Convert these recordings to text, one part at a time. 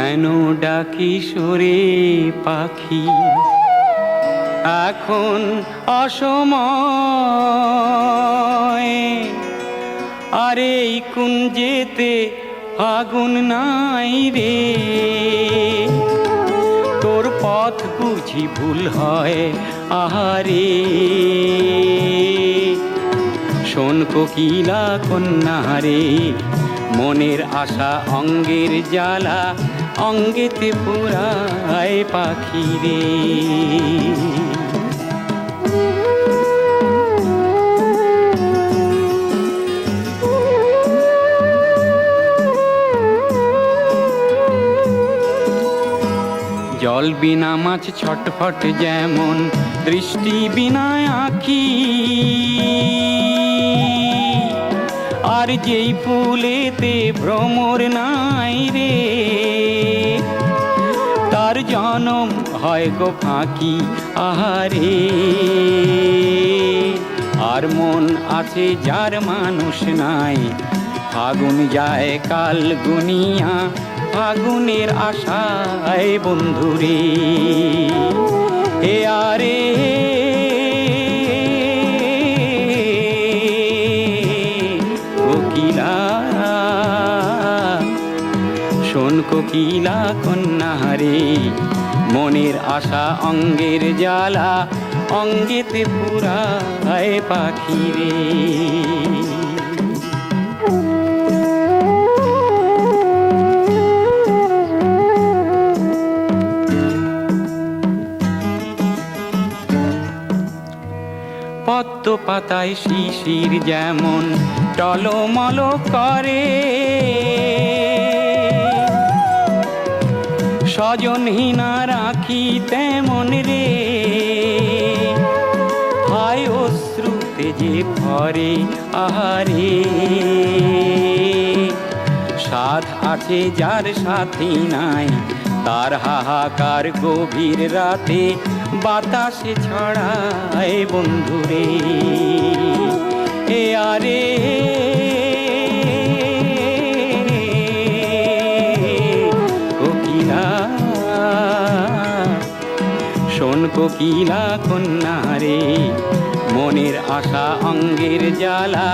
কেন ডাকি সুরে পাখি এখন অসময়? আরে এই কুঞ্জেতে আগুন নাই রে, তোর পথ বুঝি ভুল হয় আহারে। শোন কোকিলা কন্যা রে, মনের আশা অঙ্গের জ্বালা অঙ্গেতে পুরায় পাখি রে। জল বিনা মাছ ছটফট যেমন, দৃষ্টি বিনা আঁখি। আর যেই ফুলেতে ভ্রমর নাই রে, তার জনম হয় গো ফাঁকি আহারে। আর মন আছে যার মানুষ নাই, ফাগুন যায় কাল গুনিয়া ফাগুনের আশায় বন্ধুরে। এ আরে কোকিলা, শোন কোকিলা কন্যা রে, মনের আশা অঙ্গের জ্বালা অঙ্গেতে পুরায় পাখি রে। পদ্ম পাতায় শিশির যেমন টলমল করে, স্বজনহীনা রাখি তেমন রে। হায় অশ্রুতে যে ভরে আহারে, সাধ আছে যার সাথী নাই, তার হাহাকার গভীর রাতে বাতাসে ছড়ায় বন্ধুরে। এ আরে কোকিলা, শোন কোকিলা কন্যা রে, মনের আশা অঙ্গের জ্বালা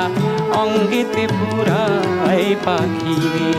অঙ্গেতে পুরায় পাখি রে।